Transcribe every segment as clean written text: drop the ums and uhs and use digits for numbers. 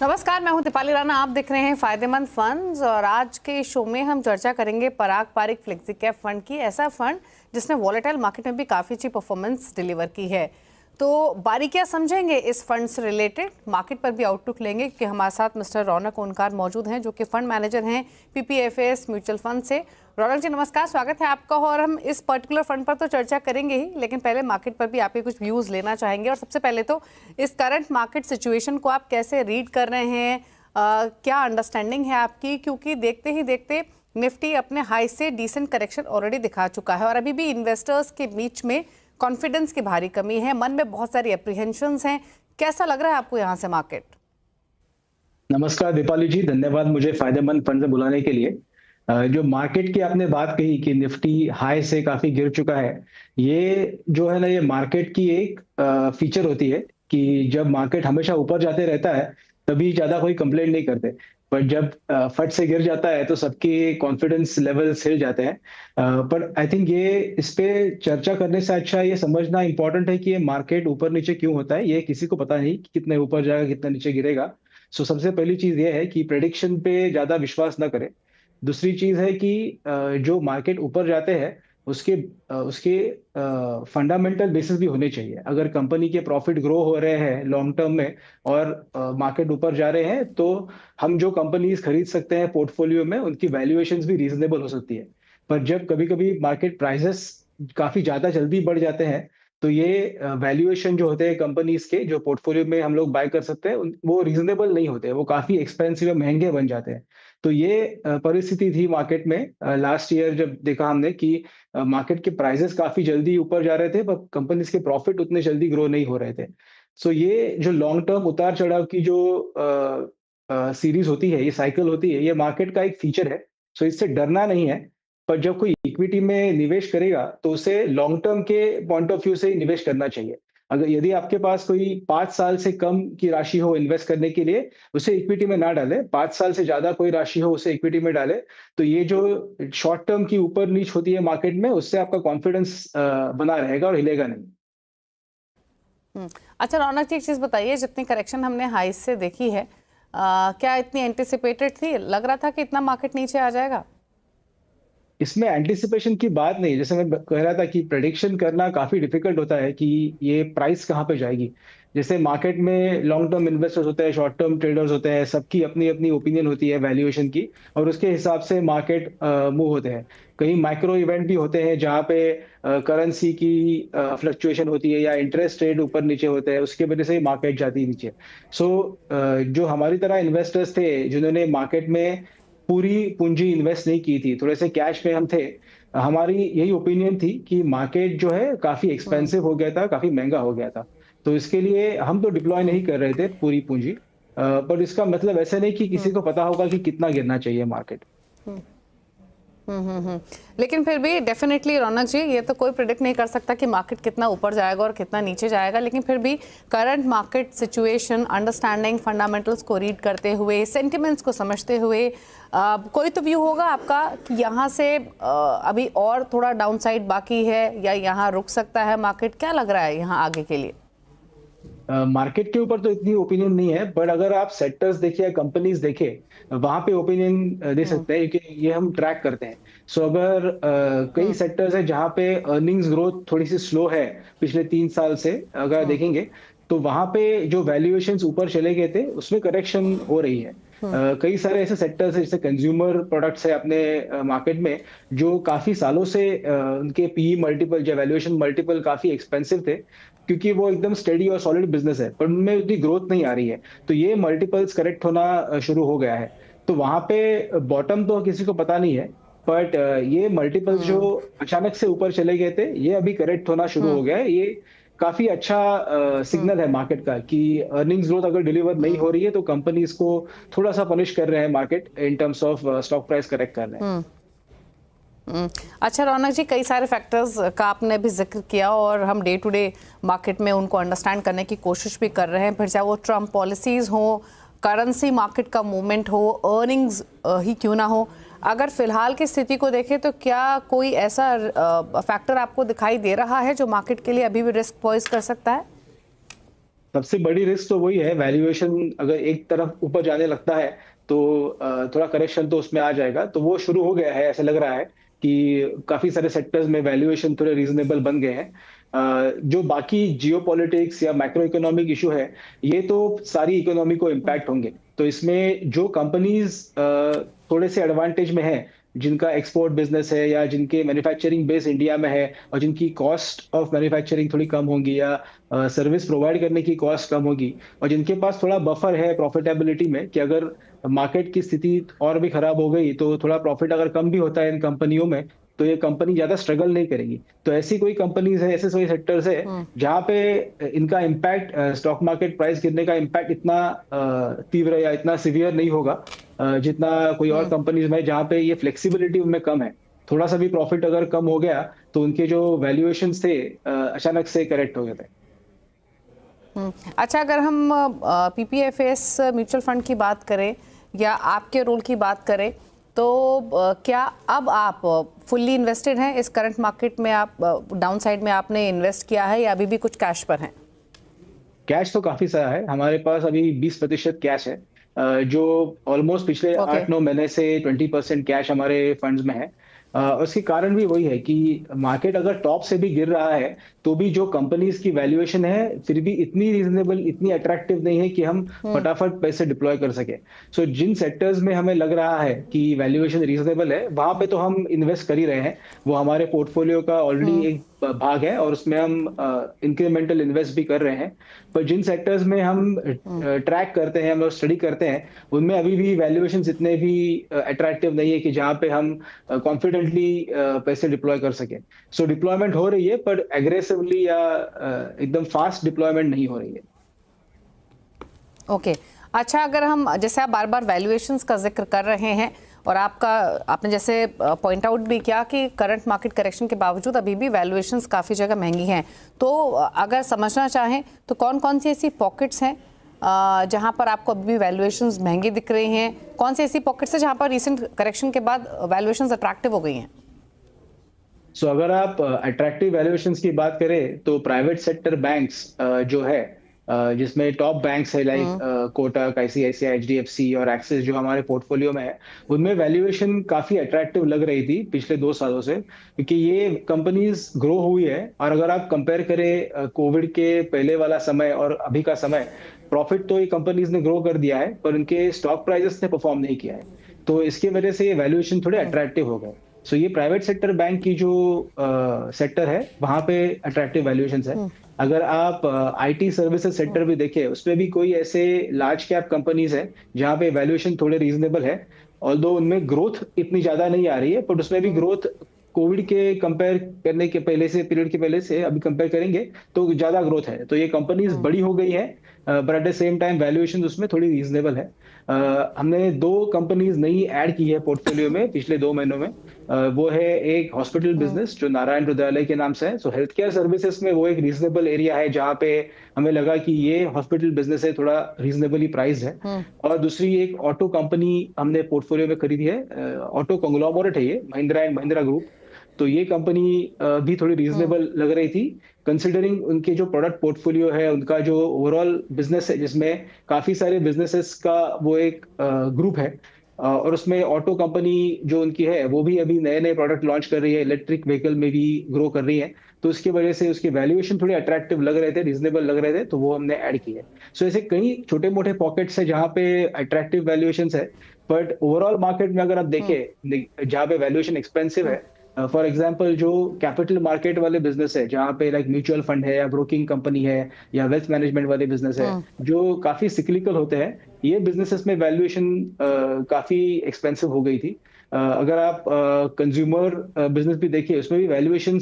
नमस्कार, मैं हूं दीपाली राणा। आप देख रहे हैं फायदेमंद फंड्स और आज के शो में हम चर्चा करेंगे पराग पारिक फ्लेक्सी कैप फंड की। ऐसा फंड जिसने वॉलेटाइल मार्केट में भी काफ़ी अच्छी परफॉर्मेंस डिलीवर की है। तो बारीकियां समझेंगे इस फंड से रिलेटेड, मार्केट पर भी आउटलुक लेंगे कि हमारे साथ मिस्टर रौनक ओनकार मौजूद हैं जो कि फंड मैनेजर हैं पीपीएफएस म्यूचुअल फंड से। रौनक जी नमस्कार, स्वागत है आपका। और हम इस पर्टिकुलर फंड पर तो चर्चा करेंगे ही, लेकिन पहले मार्केट पर भी आपके कुछ व्यूज लेना चाहेंगे। और सबसे पहले तो इस करंट मार्केट सिचुएशन को आप कैसे रीड कर रहे हैं, क्या अंडरस्टैंडिंग है आपकी? क्योंकि देखते ही देखते निफ्टी अपने हाई से डिसेंट करेक्शन ऑलरेडी दिखा चुका है और अभी भी इन्वेस्टर्स के बीच में कॉन्फिडेंस की भारी कमी है, मन में बहुत सारी एप्रीहेंशंस हैं। कैसा लग रहा है आपको यहाँ से मार्केट? नमस्कार दीपाली जी, धन्यवाद मुझे फायदेमंद फंड से बुलाने के लिए। जो मार्केट की आपने बात कही कि निफ्टी हाई से काफी गिर चुका है, ये जो है ना, ये मार्केट की एक फीचर होती है कि जब मार्केट हमेशा ऊपर जाते रहता है तभी ज्यादा कोई कंप्लेंट नहीं करते, पर जब फट से गिर जाता है तो सबके कॉन्फिडेंस लेवल हिल जाते हैं। पर आई थिंक ये इस पे चर्चा करने से अच्छा ये समझना इंपॉर्टेंट है कि ये मार्केट ऊपर नीचे क्यों होता है। ये किसी को पता नहीं कि कितने ऊपर जाएगा कितना नीचे गिरेगा। सो सबसे पहली चीज ये है कि प्रेडिक्शन पे ज्यादा विश्वास ना करें। दूसरी चीज है कि जो मार्केट ऊपर जाते हैं उसके फंडामेंटल बेसिस भी होने चाहिए। अगर कंपनी के प्रॉफिट ग्रो हो रहे हैं लॉन्ग टर्म में और मार्केट ऊपर जा रहे हैं, तो हम जो कंपनीज खरीद सकते हैं पोर्टफोलियो में उनकी वैल्यूएशंस भी रीजनेबल हो सकती है। पर जब कभी कभी मार्केट प्राइसेस काफी ज्यादा जल्दी बढ़ जाते हैं तो ये वैल्यूएशन जो होते हैं कंपनीज के जो पोर्टफोलियो में हम लोग बाय कर सकते हैं वो रीजनेबल नहीं होते, वो काफी एक्सपेंसिव महंगे बन जाते हैं। तो ये परिस्थिति थी मार्केट में लास्ट ईयर, जब देखा हमने कि मार्केट के प्राइसेस काफी जल्दी ऊपर जा रहे थे पर कंपनीज के प्रॉफिट उतने जल्दी ग्रो नहीं हो रहे थे। सो ये जो लॉन्ग टर्म उतार चढ़ाव की जो सीरीज होती है, ये साइकिल होती है, ये मार्केट का एक फीचर है। सो इससे डरना नहीं है। पर जब कोई इक्विटी में निवेश करेगा तो उसे लॉन्ग टर्म के पॉइंट ऑफ व्यू से ही निवेश करना चाहिए। अगर यदि आपके पास कोई 5 साल से कम की राशि हो इन्वेस्ट करने के लिए, उसे इक्विटी में ना डालें। 5 साल से ज्यादा कोई राशि हो उसे इक्विटी में डालें। तो ये जो शॉर्ट टर्म की ऊपर नीच होती है मार्केट में, उससे आपका कॉन्फिडेंस बना रहेगा और हिलेगा नहीं। अच्छा रौनक जी, एक चीज बताइए, जितनी करेक्शन हमने हाई से देखी है, क्या इतनी एंटिसिपेटेड थी? लग रहा था कि इतना मार्केट नीचे आ जाएगा? इसमें एंटिसिपेशन की बात नहीं है। जैसे मैं कह रहा था कि प्रेडिक्शन करना काफी डिफिकल्ट होता है कि ये प्राइस कहाँ पे जाएगी। जैसे मार्केट में लॉन्ग टर्म इन्वेस्टर्स होते हैं, शॉर्ट टर्म ट्रेडर्स होते हैं, सबकी अपनी अपनी ओपिनियन होती है वैल्यूएशन की, और उसके हिसाब से मार्केट मूव होते हैं। कई माइक्रो इवेंट भी होते हैं जहाँ पे करेंसी की फ्लक्चुएशन होती है या इंटरेस्ट रेट ऊपर नीचे होते हैं, उसके वजह से ही मार्केट जाती है नीचे। सो जो हमारी तरह इन्वेस्टर्स थे जिन्होंने मार्केट में पूरी पूंजी इन्वेस्ट नहीं की थी, थोड़े से कैश में हम थे, हमारी यही ओपिनियन थी कि मार्केट जो है काफी एक्सपेंसिव हो गया था, काफी महंगा हो गया था। तो इसके लिए हम तो डिप्लॉय नहीं कर रहे थे पूरी पूंजी। पर इसका मतलब ऐसा नहीं कि किसी को पता होगा कि कितना गिरना चाहिए मार्केट। लेकिन फिर भी डेफिनेटली रौनक जी, ये तो कोई प्रिडिक्ट नहीं कर सकता कि मार्केट कितना ऊपर जाएगा और कितना नीचे जाएगा, लेकिन फिर भी current market situation, understanding, fundamentals को रीड करते हुए, सेंटिमेंट्स को समझते हुए, कोई तो व्यू होगा आपका कि यहाँ से अभी और थोड़ा डाउनसाइड बाकी है या यहाँ रुक सकता है मार्केट? क्या लग रहा है यहाँ आगे के लिए? मार्केट के ऊपर तो इतनी ओपिनियन नहीं है, बट अगर आप सेक्टर्स देखिए या कंपनीज देखे, वहां पे ओपिनियन दे सकते हैं क्योंकि ये हम ट्रैक करते हैं। सो अगर कई सेक्टर्स है जहां पे अर्निंग्स ग्रोथ थोड़ी सी स्लो है पिछले 3 साल से अगर देखेंगे, तो वहां पे जो वैल्यूएशंस ऊपर चले गए थे उसमें करेक्शन हो रही है। कई सारे ऐसे सेक्टर्स है जैसे कंज्यूमर प्रोडक्ट्स है अपने मार्केट में, जो काफी सालों से उनके पीई मल्टीपल या वैल्यूएशन मल्टीपल काफी एक्सपेंसिव थे क्योंकि वो एकदम स्टेडी और सॉलिड बिजनेस है, पर उनमें उतनी ग्रोथ नहीं आ रही है। तो ये मल्टीपल्स करेक्ट होना शुरू हो गया है। तो वहां पे बॉटम तो किसी को पता नहीं है, बट ये मल्टीपल्स जो अचानक से ऊपर चले गए थे, ये अभी करेक्ट होना शुरू हो गया है। ये काफी अच्छा सिग्नल है मार्केट का कि अर्निंग्स ग्रोथ अगर डिलीवर नहीं हो रही है तो कंपनीज को थोड़ा सा पनिश कर रहे हैं market in terms of stock price correct कर रहे हैं। अच्छा रौनक जी, कई सारे फैक्टर्स का आपने भी जिक्र किया और हम डे टू डे मार्केट में उनको अंडरस्टैंड करने की कोशिश भी कर रहे हैं। फिर चाहे वो ट्रम्प पॉलिसीज़ हो, करेंसी मार्केट का मूवमेंट हो, अर्निंग्स ही क्यों ना हो, अगर फिलहाल की स्थिति को देखें तो क्या कोई ऐसा फैक्टर आपको दिखाई दे रहा है जो मार्केट के लिए अभी भी रिस्क पॉइज कर सकता है? सबसे बड़ी रिस्क तो वही है, वैल्यूएशन अगर एक तरफ ऊपर जाने लगता है तो थोड़ा करेक्शन तो उसमें आ जाएगा। तो वो शुरू हो गया है, ऐसा लग रहा है कि काफी सारे सेक्टर्स में वैल्यूएशन थोड़े रीजनेबल बन गए हैं। जो बाकी जियोपॉलिटिक्स या मैक्रो इकोनॉमिक इशू है, ये तो सारी इकोनॉमी को इम्पैक्ट होंगे। तो इसमें जो कंपनीज थोड़े से एडवांटेज में है, जिनका एक्सपोर्ट बिजनेस है या जिनके मैन्युफैक्चरिंग बेस इंडिया में है और जिनकी कॉस्ट ऑफ मैन्युफैक्चरिंग थोड़ी कम होगी या सर्विस प्रोवाइड करने की कॉस्ट कम होगी, और जिनके पास थोड़ा बफर है प्रॉफिटेबिलिटी में कि अगर मार्केट की स्थिति और भी खराब हो गई तो थोड़ा प्रॉफिट अगर कम भी होता है इन कंपनियों में, तो ये कंपनी ज्यादा स्ट्रगल नहीं करेगी। तो ऐसी कोई कंपनीज है, ऐसे कोई सेक्टर्स है जहां पे इनका इम्पैक्ट, स्टॉक मार्केट प्राइस गिरने का इम्पैक्ट इतना तीव्र या इतना सिवियर नहीं होगा जितना कोई और कंपनीज में, जहां पे ये फ्लेक्सिबिलिटी उनमें कम है। थोड़ा सा भी प्रॉफिट अगर कम हो गया तो उनके जो वैल्यूएशन थे अचानक से करेक्ट हो गए थे। अच्छा, अगर हम पीपीएफएस म्यूचुअल फंड की बात करें या आपके रोल की बात करें, तो क्या अब आप फुल्ली इन्वेस्टेड हैं इस करंट मार्केट में? आप डाउन साइड में आपने इन्वेस्ट किया है या अभी भी कुछ कैश पर हैं? कैश तो काफी सारा है हमारे पास, अभी 20% कैश है, जो ऑलमोस्ट पिछले ओके। 8-9 महीने से 20% कैश हमारे फंड्स में है। उसके कारण भी वही है कि मार्केट अगर टॉप से भी गिर रहा है तो भी जो कंपनीज की वैल्यूएशन है फिर भी इतनी रीजनेबल, इतनी अट्रैक्टिव नहीं है कि हम फटाफट पैसे डिप्लॉय कर सके। सो जिन सेक्टर्स में हमें लग रहा है कि वैल्यूएशन रीजनेबल है, वहां पे तो हम इन्वेस्ट कर ही रहे हैं। वो हमारे पोर्टफोलियो का ऑलरेडी एक भाग है और उसमें हम इंक्रीमेंटल इन्वेस्ट भी कर रहे हैं। पर जिन सेक्टर्स में हम ट्रैक करते हैं, हम स्टडी करते हैं, उनमें अभी भी वैल्यूएशन इतने भी अट्रैक्टिव नहीं है कि जहां पे हम कॉन्फिडेंटली पैसे डिप्लॉय कर सके। सो डिप्लॉयमेंट हो रही है पर एग्रेसिवली या एकदम फास्ट डिप्लॉयमेंट नहीं हो रही है। ओके। अच्छा, अगर हम, जैसे आप बार बार वैल्यूएशंस का जिक्र कर रहे हैं और आपने जैसे पॉइंट आउट भी किया कि करंट मार्केट करेक्शन के बावजूद अभी भी वैल्यूएशंस काफ़ी जगह महंगी हैं, तो अगर समझना चाहें तो कौन कौन सी ऐसी पॉकेट्स हैं जहां पर आपको अभी भी वैल्यूएशंस महंगी दिख रही हैं? कौन सी ऐसी पॉकेट्स है जहां पर रिसेंट करेक्शन के बाद वैल्यूएशंस अट्रैक्टिव हो गई हैं? सो अगर आप अट्रैक्टिव वैल्यूएशंस की बात करें तो प्राइवेट सेक्टर बैंक्स जो है, जिसमें टॉप बैंक्स है लाइक कोटक, आईसीआईसीआई, एचडीएफसी और एक्सिस जो हमारे पोर्टफोलियो में है, उनमें वैल्यूएशन काफी अट्रैक्टिव लग रही थी पिछले 2 सालों से, क्योंकि ये कंपनीज ग्रो हुई है। और अगर आप कंपेयर करें कोविड के पहले वाला समय और अभी का समय, प्रॉफिट तो ये कंपनीज ने ग्रो कर दिया है पर उनके स्टॉक प्राइसेस ने परफॉर्म नहीं किया है। तो इसकी वजह से ये वैल्यूएशन थोड़े अट्रैक्टिव हो गए। सो ये प्राइवेट सेक्टर बैंक की जो सेक्टर है वहां पे अट्रैक्टिव वैल्यूएशंस है। अगर आप आईटी सर्विसेज सेक्टर भी देखें, उसमें भी कोई ऐसे लार्ज कैप कंपनीज है जहां पे वैल्यूएशन थोड़े रीजनेबल है, ऑल्दो उनमें ग्रोथ इतनी ज्यादा नहीं आ रही है, बट उसमें भी ग्रोथ कोविड के कंपेयर करने के पहले से, पीरियड के पहले से अभी कंपेयर करेंगे तो ज्यादा ग्रोथ है। तो ये कंपनीज बड़ी हो गई है, but at the same time valuation उसमें थोड़ी रीजनेबल है। हमने 2 कंपनीज नई ऐड की है पोर्टफोलियो में पिछले 2 महीनों में। वो है एक हॉस्पिटल बिजनेस जो नारायण हृदयालय के नाम से है। सो हेल्थ केयर सर्विसेज में वो एक रीजनेबल एरिया है जहाँ पे हमें लगा कि ये हॉस्पिटल बिजनेस है, थोड़ा रीजनेबली प्राइस है। और दूसरी एक ऑटो कंपनी हमने पोर्टफोलियो में खरीदी है, ऑटो कंग्लोमरेट है ये, महिंद्रा एंड महिंद्रा ग्रुप। तो ये कंपनी भी थोड़ी रीजनेबल लग रही थी, कंसिडरिंग उनके जो प्रोडक्ट पोर्टफोलियो है, उनका जो ओवरऑल बिजनेस है जिसमें काफी सारे बिजनेसेस का वो एक ग्रुप है। और उसमें ऑटो कंपनी जो उनकी है वो भी अभी नए नए प्रोडक्ट लॉन्च कर रही है, इलेक्ट्रिक व्हीकल में भी ग्रो कर रही है। तो उसकी वजह से उसके वैल्यूएशन थोड़े अट्रैक्टिव लग रहे थे, रीजनेबल लग रहे थे, तो वो हमने ऐड की है। सो ऐसे कई छोटे मोटे पॉकेट्स है जहाँ पे अट्रैक्टिव वैल्यूएशन है। बट ओवरऑल मार्केट में अगर आप देखें जहाँ पे वैल्यूएशन एक्सपेंसिव है, फॉर एग्जाम्पल जो कैपिटल मार्केट वाले बिजनेस है जहाँ पे लाइक म्यूचुअल फंड है या ब्रोकिंग कंपनी है या वेल्थ मैनेजमेंट वाले बिजनेस है जो काफी सिक्लिकल होते हैं, ये बिजनेसेस में वैल्यूएशन काफी एक्सपेंसिव हो गई थी। अगर आप कंज्यूमर बिजनेस भी देखिए, उसमें भी वैल्यूएशन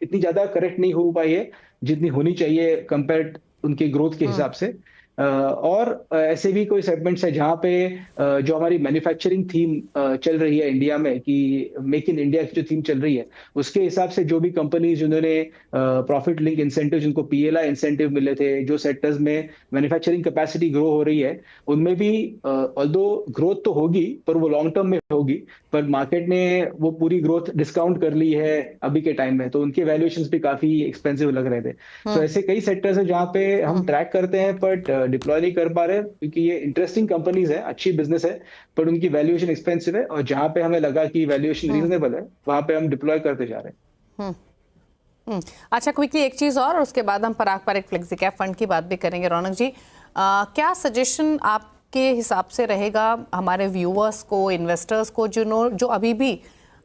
इतनी ज्यादा करेक्ट नहीं हो पाई है जितनी होनी चाहिए कंपेयर उनके ग्रोथ के हिसाब से। और ऐसे भी कोई सेगमेंट्स है जहाँ पे जो हमारी मैन्युफैक्चरिंग थीम चल रही है इंडिया में, कि मेक इन इंडिया की जो थीम चल रही है, उसके हिसाब से जो भी कंपनीज जिन्होंने प्रॉफिट लिंक इंसेंटिव, जिनको पीएलआई इंसेंटिव मिले थे, जो सेक्टर्स में मैन्युफैक्चरिंग कैपेसिटी ग्रो हो रही है, उनमें भी ऑल्दो ग्रोथ तो होगी पर वो लॉन्ग टर्म में होगी, पर मार्केट ने वो पूरी ग्रोथ डिस्काउंट कर ली है अभी के टाइम में, तो उनके वैल्यूएशंस भी काफी एक्सपेंसिव लग रहे थे। तो ऐसे कई सेक्टर्स हैं जहाँ पे हम ट्रैक करते हैं बट डिप्लॉय नहीं कर पा रहे, क्योंकि ये इंटरेस्टिंग कंपनीज है, अच्छी बिजनेस है, पर उनकी वैल्यूएशन एक्सपेंसिव है, और जहाँ पे हमें लगा कि वैल्यूएशन रीजनेबल है वहां पे हम डिप्लॉय करते जा रहे हैं। अच्छा, क्विकली एक चीज और उसके बाद हम पराग पारिक फ्लेक्सी कैप फंड की बात भी करेंगे। रौनक जी, क्या सजेशन आपके हिसाब से रहेगा हमारे व्यूअर्स को, इन्वेस्टर्स को, जो अभी भी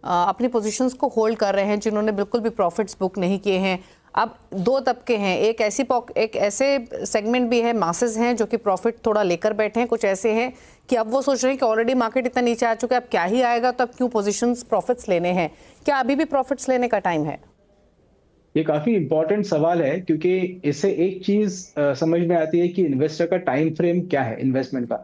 अपनी पोजीशंस को होल्ड कर रहे हैं, जिन्होंने बिल्कुल भी प्रॉफिट्स बुक नहीं किए हैं? अब दो तबके हैं, एक ऐसे सेगमेंट भी है, मासेस हैं जो कि प्रॉफिट थोड़ा लेकर बैठे हैं, कुछ ऐसे हैं कि अब वो सोच रहे हैं कि ऑलरेडी मार्केट इतना नीचे आ चुका है, अब क्या ही आएगा, तो अब क्यों पोजीशंस प्रॉफिट्स लेने हैं? क्या अभी भी प्रॉफिट्स लेने का टाइम है? ये काफी इंपॉर्टेंट सवाल है, क्योंकि इससे एक चीज समझ में आती है कि इन्वेस्टर का टाइम फ्रेम क्या है इन्वेस्टमेंट का।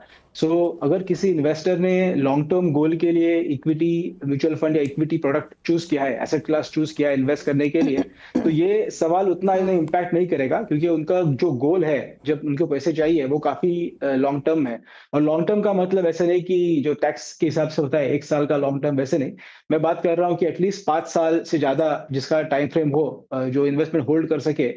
अगर किसी इन्वेस्टर ने लॉन्ग टर्म गोल के लिए इक्विटी म्यूचुअल फंड या इक्विटी प्रोडक्ट चूज किया है, एसेट क्लास चूज किया है इन्वेस्ट करने के लिए, तो ये सवाल उतना इन्हें इम्पैक्ट नहीं करेगा, क्योंकि उनका जो गोल है, जब उनको पैसे चाहिए, वो काफी लॉन्ग टर्म है। और लॉन्ग टर्म का मतलब ऐसे नहीं कि जो टैक्स के हिसाब से होता है 1 साल का लॉन्ग टर्म, वैसे नहीं। मैं बात कर रहा हूँ कि एटलीस्ट 5 साल से ज्यादा जिसका टाइम फ्रेम हो, जो इन्वेस्टमेंट होल्ड कर सके,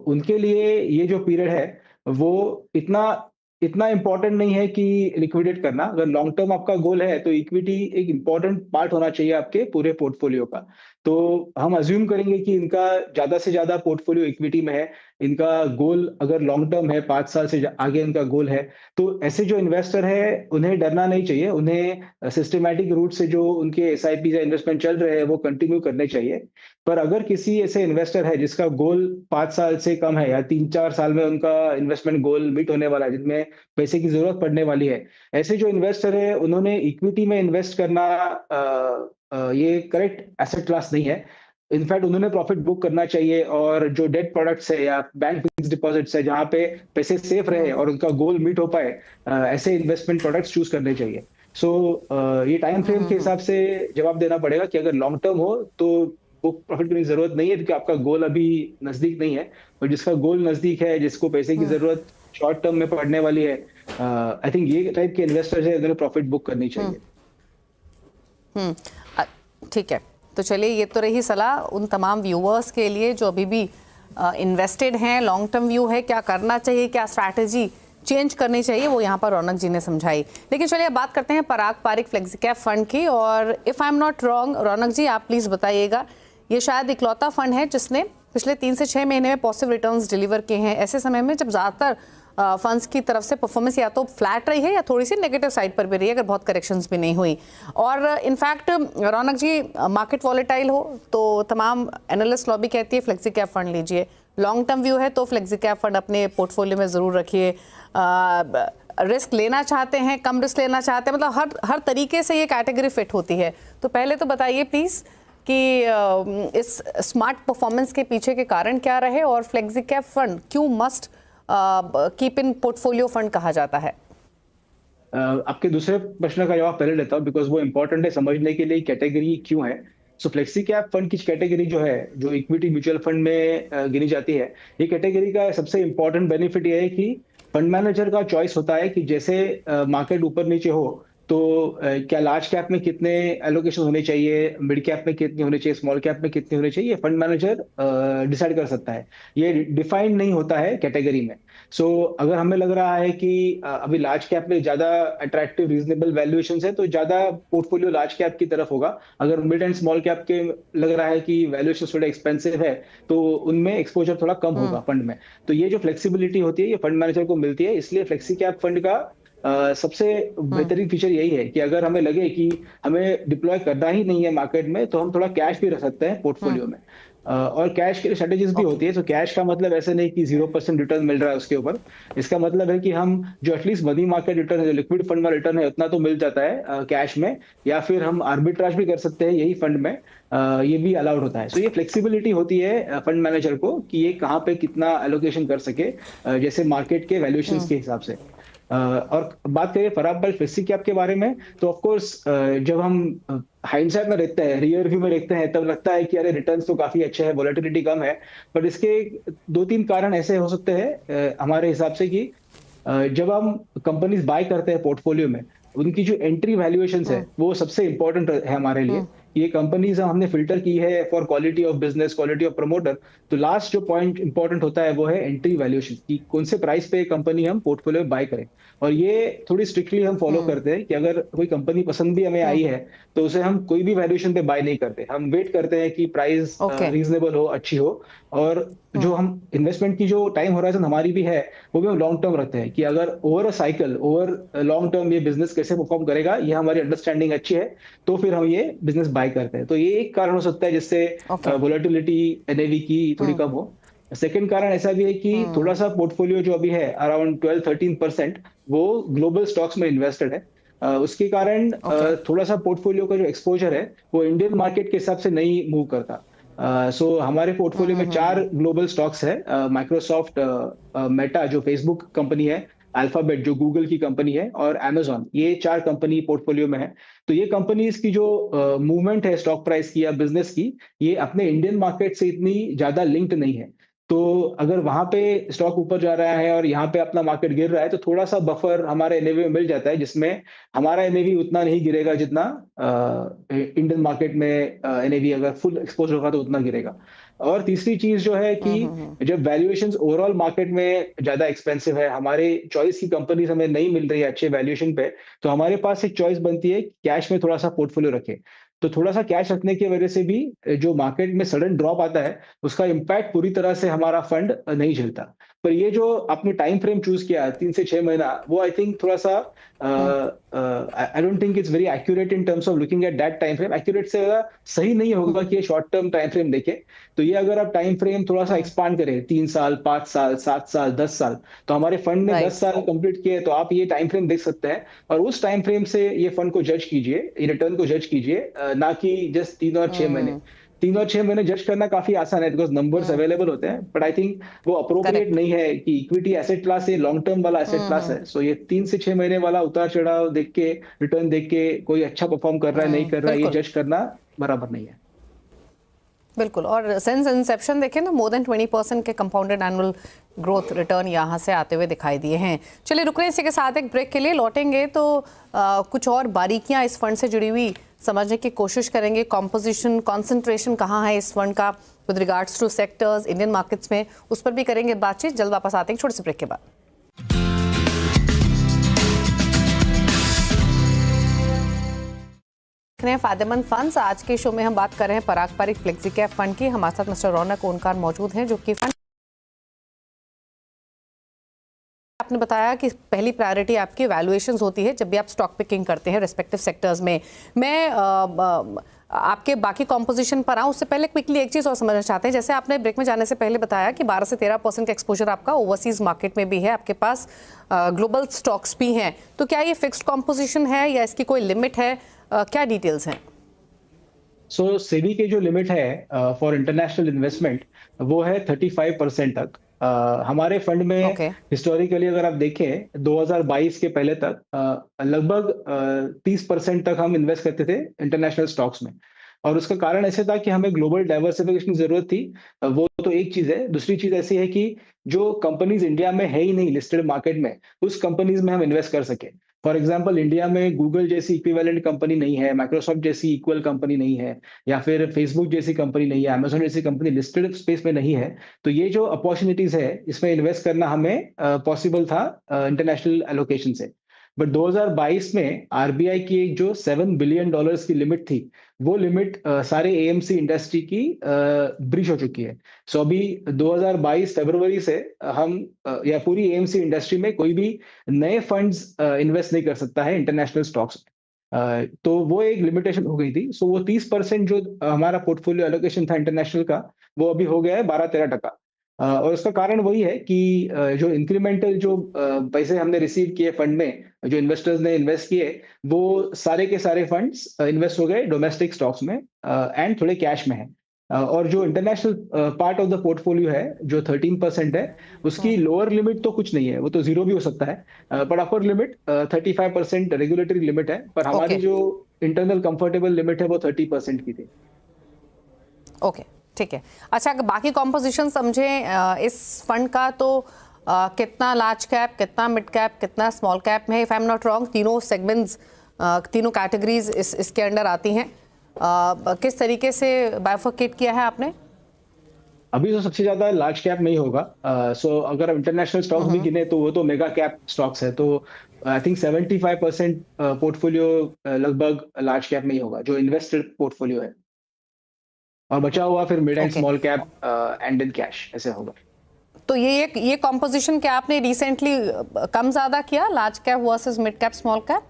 उनके लिए ये जो पीरियड है वो इतना इतना इंपॉर्टेंट नहीं है कि लिक्विडेट करना। अगर लॉन्ग टर्म आपका गोल है तो इक्विटी एक इंपॉर्टेंट पार्ट होना चाहिए आपके पूरे पोर्टफोलियो का। तो हम अज्यूम करेंगे कि इनका ज्यादा से ज्यादा पोर्टफोलियो इक्विटी में है, इनका गोल अगर लॉन्ग टर्म है, 5 साल से आगे इनका गोल है, तो ऐसे जो इन्वेस्टर है उन्हें डरना नहीं चाहिए, उन्हें सिस्टमैटिक रूट से जो उनके एसआईपी या इन्वेस्टमेंट चल रहे हैं वो कंटिन्यू करने चाहिए। पर अगर किसी ऐसे इन्वेस्टर है जिसका गोल 5 साल से कम है, या 3-4 साल में उनका इन्वेस्टमेंट गोल मीट होने वाला है, जिनमें पैसे की जरूरत पड़ने वाली है, ऐसे जो इन्वेस्टर है उन्होंने इक्विटी में इन्वेस्ट करना ये करेक्ट एसेट क्लास नहीं है। इनफैक्ट उन्होंने प्रॉफिट बुक करना चाहिए, और जो डेट प्रोडक्ट्स है या बैंक फिक्स डिपॉजिट्स है जहां पे पैसे सेफ रहे और उनका गोल मीट हो पाए, ऐसे इन्वेस्टमेंट प्रोडक्ट्स चूज करने चाहिए। ये टाइम फ्रेम के हिसाब से जवाब देना पड़ेगा कि अगर लॉन्ग टर्म हो तो बुक प्रॉफिट करने की जरूरत नहीं है, क्योंकि आपका गोल अभी नजदीक नहीं है। और जिसका गोल नजदीक है, जिसको पैसे की जरूरत शॉर्ट टर्म में पड़ने वाली है, आई थिंक ये टाइप के इन्वेस्टर्स है, उन्हें प्रॉफिट बुक करनी चाहिए। ठीक है, तो चलिए, ये तो रही सलाह उन तमाम व्यूअर्स के लिए जो अभी भी इन्वेस्टेड हैं, लॉन्ग टर्म व्यू है, क्या करना चाहिए, क्या स्ट्रैटेजी चेंज करनी चाहिए, वो यहाँ पर रौनक जी ने समझाई। लेकिन चलिए अब बात करते हैं Parag Parikh flexi cap fund की। और if I am not wrong, Raunak ji आप प्लीज़ बताइएगा, ये शायद इकलौता फंड है जिसने पिछले 3 से 6 महीने में पॉजिटिव रिटर्न्स डिलीवर किए हैं, ऐसे समय में जब ज़्यादातर फंड्स की तरफ से परफॉर्मेंस या तो फ्लैट रही है या थोड़ी सी नेगेटिव साइड पर भी रही है, अगर बहुत करेक्शंस भी नहीं हुई। और इनफैक्ट रौनक जी, मार्केट वॉलेटाइल हो तो तमाम एनालिस्ट लॉबी कहती है फ्लेक्सी कैप फंड लीजिए, लॉन्ग टर्म व्यू है तो फ्लेक्सी कैप फंड अपने पोर्टफोलियो में ज़रूर रखिए, रिस्क लेना चाहते हैं, कम रिस्क लेना चाहते हैं, मतलब हर तरीके से ये कैटेगरी फिट होती है। तो पहले तो बताइए प्लीज़ कि इस स्मार्ट परफॉर्मेंस के पीछे के कारण क्या रहे, और फ्लेक्सी कैप फंड क्यों must keep in portfolio fund कहा जाता है? आपके दूसरे प्रश्न का जवाब पहले लेता हूँ, बिकॉज वो इंपॉर्टेंट है समझने के लिए कैटेगरी क्यों है। फ्लेक्सी कैप फंड की कैटेगरी जो है, जो इक्विटी म्यूचुअल फंड में गिनी जाती है, ये कैटेगरी का सबसे इंपॉर्टेंट बेनिफिट ये है कि फंड मैनेजर का चॉइस होता है कि जैसे मार्केट ऊपर नीचे हो, तो क्या लार्ज कैप में कितने एलोकेशन होने चाहिए, मिड कैप में कितने होने चाहिए, स्मॉल कैप में कितने होने चाहिए, फंड मैनेजर डिसाइड कर सकता है। ये डिफाइंड नहीं होता है कैटेगरी में। अगर हमें लग रहा है कि अभी लार्ज कैप में ज्यादा अट्रैक्टिव रीजनेबल वैल्यूएशंस है, तो ज्यादा पोर्टफोलियो लार्ज कैप की तरफ होगा। अगर मिड एंड स्मॉल कैप के लग रहा है कि वैल्यूएशन थोड़ा एक्सपेंसिव है, तो उनमें एक्सपोजर थोड़ा कम होगा फंड में। तो ये जो फ्लेक्सिबिलिटी होती है, ये फंड मैनेजर को मिलती है। इसलिए फ्लेक्सी कैप फंड का सबसे बेहतरीन फीचर यही है कि अगर हमें लगे कि हमें डिप्लॉय करना ही नहीं है मार्केट में, तो हम थोड़ा कैश भी रख सकते हैं पोर्टफोलियो में। और कैश की स्ट्रेटेजीज भी ओके। होती है। तो कैश का मतलब ऐसे नहीं कि 0% रिटर्न मिल रहा है उसके ऊपर। इसका मतलब है कि हम जो एटलीस्ट मनी मार्केट रिटर्न है, जो लिक्विड फंड में रिटर्न है, उतना तो मिल जाता है कैश में, या फिर हम आर्बिट्राज भी कर सकते हैं यही फंड में। ये भी अलाउड होता है। सो ये फ्लेक्सिबिलिटी होती है फंड मैनेजर को कि ये कहाँ पे कितना एलोकेशन कर सके, जैसे मार्केट के वैल्यूएशंस हम्म। के हिसाब से। और बात करें फराब फ्लेक्सी कैप के बारे में, तो ऑफ कोर्स जब हम हाइंडसाइट में देखते हैं, रियर व्यू में देखते हैं, तब लगता है कि अरे रिटर्न्स तो काफी अच्छे हैं, वोलेटिलिटी कम है। पर इसके दो तीन कारण ऐसे हो सकते हैं हमारे हिसाब से कि जब हम कंपनीज बाय करते हैं पोर्टफोलियो में, उनकी जो एंट्री वैल्यूएशंस है हम्म। वो सबसे इंपॉर्टेंट है हमारे लिए। हम्म। ये कंपनीज हमने फिल्टर की है for quality of business, quality of promoter. तो लास्ट जो पॉइंट इंपॉर्टेंट होता है वो है एंट्री वैल्यूएशन, कि कौन से प्राइस पे कंपनी हम पोर्टफोलियो में बाय करें। और ये थोड़ी स्ट्रिक्टली हम फॉलो हम्म। करते हैं कि अगर कोई कंपनी पसंद भी हमें आई हम्म। है, तो उसे हम कोई भी वैल्यूएशन पे बाय नहीं करते। हम वेट करते हैं कि प्राइस ओके। रीजनेबल हो, अच्छी हो। और जो हम्म। हम इन्वेस्टमेंट की जो टाइम होराइजन हमारी भी है, वो भी हम लॉन्ग टर्म रखते हैं कि अगर over a cycle, over long term ये बिजनेस कैसे परफॉर्म करेगा, ये हमारी अंडरस्टैंडिंग अच्छी है, तो फिर हम ये बिजनेस बाय करते हैं। तो ये एक कारण हो सकता है जिससे ओके। वोलेटिलिटी एनएवी की थोड़ी हम्म। कम हो। सेकंड कारण ऐसा भी है कि थोड़ा हम्म। सा पोर्टफोलियो जो अभी है अराउंड 12-13%, वो ग्लोबल स्टॉक्स में इन्वेस्टेड है। उसके कारण ओके। थोड़ा सा पोर्टफोलियो का जो एक्सपोजर है वो इंडियन मार्केट के हिसाब से नहीं मूव करता। सो हमारे पोर्टफोलियो में चार हम्म। ग्लोबल स्टॉक्स है। माइक्रोसॉफ्ट, मेटा जो फेसबुक कंपनी है, अल्फाबेट जो गूगल की कंपनी है, और अमेजॉन, ये चार कंपनी पोर्टफोलियो में है। तो ये कंपनीज की जो मूवमेंट है स्टॉक प्राइस की या बिजनेस की, ये अपने इंडियन मार्केट से इतनी ज्यादा लिंक्ड नहीं है। तो अगर वहां पे स्टॉक ऊपर जा रहा है और यहाँ पे अपना मार्केट गिर रहा है, तो थोड़ा सा बफर हमारे एनएवी में मिल जाता है, जिसमें हमारा एनएवी उतना नहीं गिरेगा जितना इंडियन मार्केट में एनएवी अगर फुल एक्सपोज होगा तो उतना गिरेगा। और तीसरी चीज जो है कि हम्म। जब वैल्यूएशंस ओवरऑल मार्केट में ज्यादा एक्सपेंसिव है, हमारे चॉइस की कंपनीज हमें नहीं मिल रही है अच्छे वैल्यूएशन पे, तो हमारे पास एक चॉइस बनती है कैश में थोड़ा सा पोर्टफोलियो रखें। तो थोड़ा सा कैश रखने की वजह से भी जो मार्केट में सडन ड्रॉप आता है, उसका इम्पैक्ट पूरी तरह से हमारा फंड नहीं झेलता। पर ये जो आपने टाइम फ्रेम चूज किया 3 से 6 महीना, वो आई थिंक थोड़ा सा hmm. I don't think it's very accurate in terms of looking at that time frame. Accurate से ज्यादा सही नहीं होगा कि ये शॉर्ट टर्म टाइम फ्रेम देखे। तो ये अगर आप टाइम फ्रेम थोड़ा सा हम्म। एक्सपांड करें, 3 साल, 5 साल, 7 साल, 10 साल, तो हमारे फंड ने राइट। 10 साल कंप्लीट किए, तो आप ये टाइम फ्रेम देख सकते हैं। और उस टाइम फ्रेम से ये फंड को जज कीजिए, ये रिटर्न को जज कीजिए, ना कि जस्ट 3 और 6 महीने। हम्म। 3 और 6 महीने जज करना काफी आसान है बिकॉज नंबर्स हम्म। अवेलेबल होते हैं, बट आई थिंक वो अप्रोप्रिएट करेक्ट। नहीं है कि इक्विटी एसेट क्लास, ये लॉन्ग टर्म वाला एसेट क्लास है। सो ये 3 से 6 महीने वाला उतार चढ़ाव देख के, रिटर्न देख के कोई अच्छा परफॉर्म कर रहा है नहीं कर रहा है, ये बिल्कुल। जज करना बराबर नहीं है। बिल्कुल, और सिंस इंसेप्शन देखें तो मोर देन 20% के कंपाउंडेड एनुअल ग्रोथ रिटर्न यहाँ से आते हुए दिखाई दिए हैं। चलिए रुक रहे हैं इसी के साथ एक ब्रेक के लिए, लौटेंगे तो कुछ और बारीकियां इस फंड से जुड़ी हुई समझने की कोशिश करेंगे। कॉम्पोजिशन, कॉन्सेंट्रेशन कहाँ है इस फंड का with regards to sectors Indian markets में, उस पर भी करेंगे बातचीत। जल्द वापस आते हैं छोटे से ब्रेक के बाद। फायदेमंद फंड्स, आज के शो में हम बात कर रहे हैं Parag Parikh flexi cap fund की। हमारे साथ मिस्टर रौनक ओनकार मौजूद हैं, जो कि फंड आपने बताया कि पहली प्रायोरिटी आपकी वैल्यूएशंस होती है जब भी आप स्टॉक पिकिंग करते हैं रिस्पेक्टिव सेक्टर्स में। मैं आपके बाकी कॉम्पोजिशन पर आऊँ उससे पहले क्विकली एक चीज़ और समझना चाहते हैं। जैसे आपने ब्रेक में जाने से पहले बताया कि 12 से 13% का एक्सपोजर आपका ओवरसीज मार्केट में भी है, आपके पास ग्लोबल स्टॉक्स भी हैं, तो क्या ये फिक्स्ड कॉम्पोजिशन है या इसकी कोई लिमिट है? क्या डिटेल्स हैं? सो सेबी के जो लिमिट है फॉर इंटरनेशनल इन्वेस्टमेंट, वो है 35% तक। हमारे फंड में ओके। हिस्टोरिकली अगर आप देखें 2022 के पहले तक लगभग 30% तक हम इन्वेस्ट करते थे इंटरनेशनल स्टॉक्स में। और उसका कारण ऐसे था कि हमें ग्लोबल डाइवर्सिफिकेशन की जरूरत थी। वो तो एक चीज है। दूसरी चीज ऐसी है कि जो कंपनीज इंडिया में है ही नहीं लिस्टेड मार्केट में, उस कंपनीज में हम इन्वेस्ट कर सके। फॉर एग्जाम्पल, इंडिया में गूगल जैसी इक्विवेलेंट कंपनी नहीं है, माइक्रोसॉफ्ट जैसी इक्वल कंपनी नहीं है, या फिर फेसबुक जैसी कंपनी नहीं है, अमेजोन जैसी कंपनी लिस्टेड स्पेस में नहीं है। तो ये जो अपॉर्चुनिटीज है, इसमें इन्वेस्ट करना हमें पॉसिबल था इंटरनेशनल एलोकेशन से। बट 2022 में आरबीआई की एक जो $7 बिलियन की लिमिट थी, वो लिमिट सारे एएमसी इंडस्ट्री की ब्रीच हो चुकी है। सो अभी 2022 फरवरी से हम या पूरी एएमसी इंडस्ट्री में कोई भी नए फंड्स इन्वेस्ट नहीं कर सकता है इंटरनेशनल स्टॉक्स में। तो वो एक लिमिटेशन हो गई थी। सो वो 30% जो हमारा पोर्टफोलियो एलोकेशन था इंटरनेशनल का, वो अभी हो गया है 12-13%। और उसका कारण वही है कि जो इंक्रीमेंटल जो पैसे हमने रिसीव किए फंड में, जो इन्वेस्टर्स ने इन्वेस्ट किए, वो सारे के सारे फंड्स इन्वेस्ट हो गए डोमेस्टिक स्टॉक्स में एंड थोड़े कैश में है। और जो international part of the portfolio है, जो 13% है, उसकी लोअर लिमिट तो कुछ नहीं है, वो तो जीरो भी हो सकता है, पर अपर लिमिट 35% रेगुलेटरी लिमिट है, पर हमारी ओके जो इंटरनल कंफर्टेबल लिमिट है वो 30% की थी। ओके ठीक है। अच्छा, अगर बाकी कॉम्पोजिशन समझे इस फंड का, तो कितना लार्ज कैप, कितना मिड कैप, कितना स्मॉल कैप में, if I am not wrong तीनों सेगमेंट्स, तीनों कैटेगरीज इसके अंडर आती हैं। किस तरीके से बाइफरकेट किया है आपने? अभी तो सबसे ज्यादा लार्ज कैप में ही होगा। सो अगर इंटरनेशनल स्टॉक्स भी गिने तो वो तो मेगा कैप स्टॉक्स है, तो आई थिंक 75% पोर्टफोलियो लगभग लार्ज कैप में ही होगा, जो इन्वेस्टेड पोर्टफोलियो है, और बचा हुआ फिर mid and okay small cap and in cash ऐसे होगा। तो ये कॉम्पोजिशन क्या आपने रिसेंटली कम ज्यादा किया, large cap versus mid cap small cap?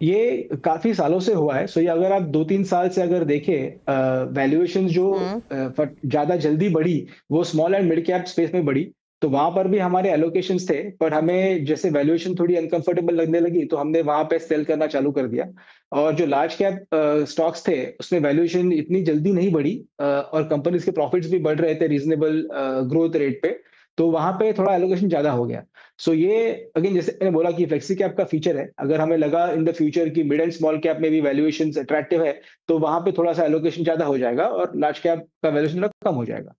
ये काफी सालों से हुआ है। सो ये अगर आप 2-3 साल से अगर देखें, वैल्यूएशन जो ज्यादा जल्दी बढ़ी वो small and mid cap space में बढ़ी, तो वहां पर भी हमारे एलोकेशंस थे, पर हमें जैसे वैल्यूएशन थोड़ी अनकंफर्टेबल लगने लगी तो हमने वहां पे सेल करना चालू कर दिया। और जो लार्ज कैप स्टॉक्स थे उसमें वैल्यूएशन इतनी जल्दी नहीं बढ़ी, और कंपनीज के प्रॉफिट्स भी बढ़ रहे थे रीजनेबल ग्रोथ रेट पे, तो वहां पे थोड़ा एलोकेशन ज्यादा हो गया। सो ये अगेन जैसे मैंने बोला कि फ्लेक्सी कैप का फीचर है, अगर हमें लगा इन द फ्यूचर कि मिड एंड स्मॉल कैप में भी वैल्यूएशन अट्रैक्टिव है, तो वहां पे थोड़ा सा एलोकेशन ज्यादा हो जाएगा और लार्ज कैप का वैल्यूएशन थोड़ा कम हो जाएगा।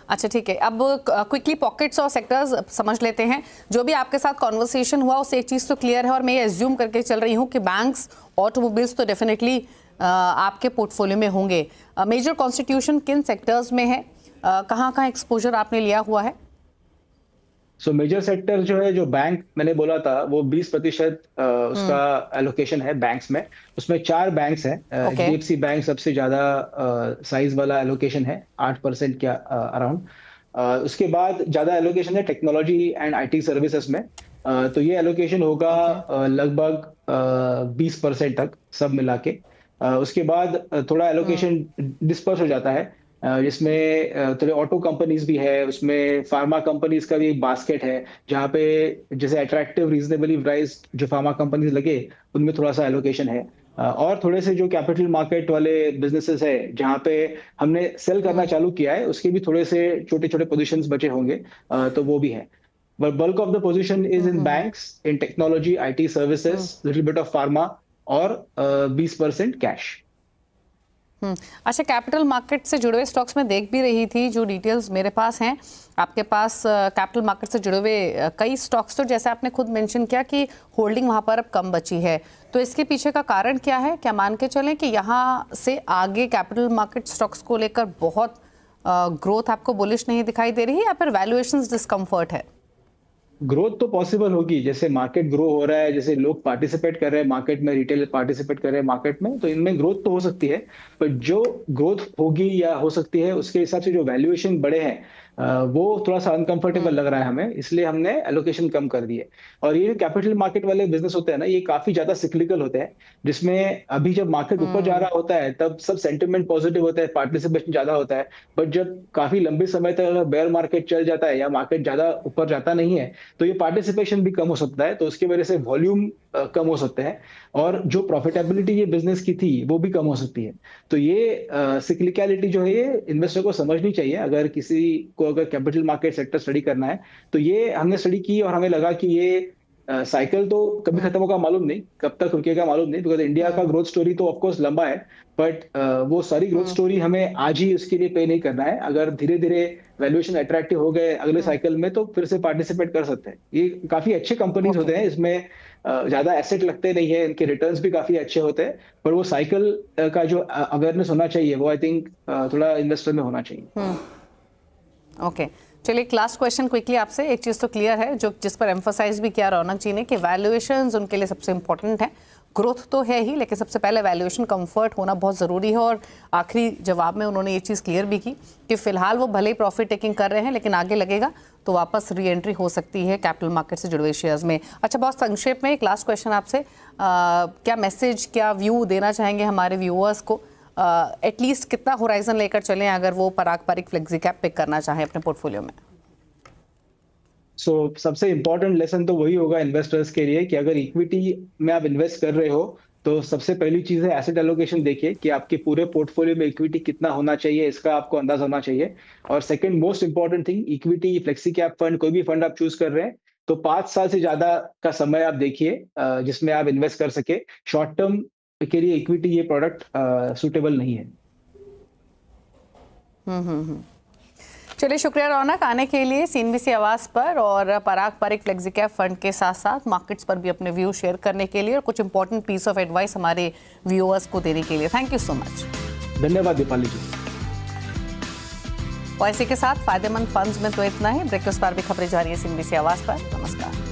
अच्छा ठीक है। अब क्विकली पॉकेट्स और सेक्टर्स समझ लेते हैं। जो भी आपके साथ कॉन्वर्सेशन हुआ उससे एक चीज़ तो क्लियर है, और मैं ये एज्यूम करके चल रही हूँ कि बैंक्स, ऑटोमोबाइल्स तो डेफिनेटली आपके पोर्टफोलियो में होंगे। मेजर कॉन्स्टिट्यूशन किन सेक्टर्स में है, कहाँ कहाँ एक्सपोजर आपने लिया हुआ है? सो मेजर सेक्टर जो है, जो बैंक मैंने बोला था, वो 20% उसका एलोकेशन है बैंक्स में। उसमें 4 बैंक्स हैं। ओके एचडीएफसी बैंक सबसे ज्यादा साइज वाला एलोकेशन है, 8% के अराउंड। उसके बाद ज्यादा एलोकेशन है टेक्नोलॉजी एंड आईटी सर्विसेज में। तो ये एलोकेशन होगा ओके लगभग 20% तक सब मिला के। उसके बाद थोड़ा एलोकेशन डिस्पर्स हो जाता है, जिसमें थोड़े ऑटो कंपनीज भी है, उसमें फार्मा कंपनीज का भी एक बास्केट है, जहाँ पे जैसे अट्रैक्टिव रीजनेबली प्राइस्ड जो फार्मा कंपनीज लगे उनमें थोड़ा सा एलोकेशन है। और थोड़े से जो कैपिटल मार्केट वाले बिजनेसेस है जहाँ पे हमने सेल करना चालू किया है, उसके भी थोड़े से छोटे छोटे पोजीशंस बचे होंगे, तो वो भी है। But bulk of the position is in banks, in technology, IT services, little bit of pharma, और 20% कैश। अच्छा, कैपिटल मार्केट से जुड़े हुए स्टॉक्स में देख भी रही थी, जो डिटेल्स मेरे पास हैं। आपके पास कैपिटल मार्केट से जुड़े हुए कई स्टॉक्स, तो जैसे आपने खुद मेंशन किया कि होल्डिंग वहां पर अब कम बची है, तो इसके पीछे का कारण क्या है? क्या मान के चलें कि यहाँ से आगे कैपिटल मार्केट स्टॉक्स को लेकर बहुत ग्रोथ आपको बुलिश नहीं दिखाई दे रही है, या फिर वैल्यूएशंस डिस्कम्फर्ट है? ग्रोथ तो पॉसिबल होगी, जैसे मार्केट ग्रो हो रहा है, जैसे लोग पार्टिसिपेट कर रहे हैं मार्केट में, रिटेल पार्टिसिपेट कर रहे हैं मार्केट में, तो इनमें ग्रोथ तो हो सकती है। पर जो ग्रोथ होगी या हो सकती है उसके हिसाब से जो वैल्यूएशन बढ़े हैं, वो थोड़ा सा अनकंफर्टेबल लग रहा है हमें, इसलिए हमने एलोकेशन कम कर दी है। और ये कैपिटल मार्केट वाले बिजनेस होते हैं ना, ये काफी ज्यादा सिक्लिकल होते हैं, जिसमें अभी जब मार्केट ऊपर जा रहा होता है तब सब सेंटिमेंट पॉजिटिव होता है, पार्टिसिपेशन ज्यादा होता है। बट जब काफी लंबे समय तक अगर बेयर मार्केट चल जाता है या मार्केट ज्यादा ऊपर जाता नहीं है, तो ये पार्टिसिपेशन भी कम हो सकता है, तो उसकी वजह से वॉल्यूम कम हो सकते हैं, और जो प्रॉफिटेबिलिटी ये बिजनेस की थी वो भी कम हो सकती है। तो ये सिक्लिकलिटी जो है ये इन्वेस्टर को समझनी चाहिए, अगर किसी को अगर कैपिटल मार्केट सेक्टर स्टडी करना है तो। ये हमने स्टडी की और हमें लगा कि ये साइकिल तो कभी खत्म होगा मालूम नहीं, कब तक रुकेगा मालूम नहीं, बिकॉज इंडिया का ग्रोथ स्टोरी तो ऑफकोर्स लंबा है, बट वो सारी ग्रोथ स्टोरी हमें आज ही उसके लिए पे नहीं करना है। अगर धीरे धीरे वैल्यूएशन अट्रैक्टिव हो गए अगले साइकिल में, तो फिर से पार्टिसिपेट कर सकते हैं। ये काफी अच्छे कंपनीज होते हैं, इसमें ज्यादा एसेट लगते नहीं है, इनके रिटर्न्स भी काफी अच्छे होते हैं, पर वो साइकिल का जो अवेयरनेस होना चाहिए वो आई थिंक थोड़ा इन्वेस्टर में होना चाहिए। ओके चलिए, एक लास्ट क्वेश्चन क्विकली आपसे। एक चीज़ तो क्लियर है, जो जिस पर एम्फोसाइज भी किया रौनक जी ने, कि वैल्यूएशंस उनके लिए सबसे इंपॉर्टेंट है। ग्रोथ तो है ही, लेकिन सबसे पहले वैल्यूएशन कंफर्ट होना बहुत ज़रूरी है। और आखिरी जवाब में उन्होंने ये चीज़ क्लियर भी की कि फिलहाल वो भले ही प्रॉफिट टेकिंग कर रहे हैं, लेकिन आगे लगेगा तो वापस री एंट्री हो सकती है कैपिटल मार्केट से जुड़े हुए शेयर्स में। अच्छा, बहुत संक्षेप में एक लास्ट क्वेश्चन आपसे, क्या मैसेज, क्या व्यू देना चाहेंगे हमारे व्यूअर्स को एटलीस्ट कितना होराइजन लेकर चलें अगर वो पारंपरिक फ्लेक्सी कैप पिक करना चाहें अपने पोर्टफोलियो में? सबसे इम्पोर्टेंट लेसन तो वही होगा इन्वेस्टर्स के लिए कि अगर इक्विटी में आप इन्वेस्ट कर रहे हो तो सबसे पहली चीज है एसेट एलोकेशन देखिए कि आपके पूरे पोर्टफोलियो में इक्विटी कितना होना चाहिए, इसका आपको अंदाजा होना चाहिए। और second most important thing, equity flexi cap fund कोई भी फंड आप चूज कर रहे हैं तो 5 साल से ज्यादा का समय आप देखिए जिसमें आप इन्वेस्ट कर सके। शॉर्ट टर्म के लिए इक्विटी ये प्रोडक्ट सुटेबल नहीं है। चलिए, शुक्रिया रौनक आने के लिए सीएनबीसी आवाज पर और पारंपरिक फ्लेक्सी कैप फंड के साथ साथ मार्केट्स पर भी अपने व्यू शेयर करने के लिए और कुछ इंपॉर्टेंट पीस ऑफ एडवाइस हमारे व्यूअर्स को देने के लिए। Thank you so much. धन्यवाद दीपाली जी। और इसी के साथ फायदेमंद फंड्स में तो इतना ही। ब्रेकफास्ट पर भी खबरें जारी है सीएनबीसी आवाज पर। नमस्कार।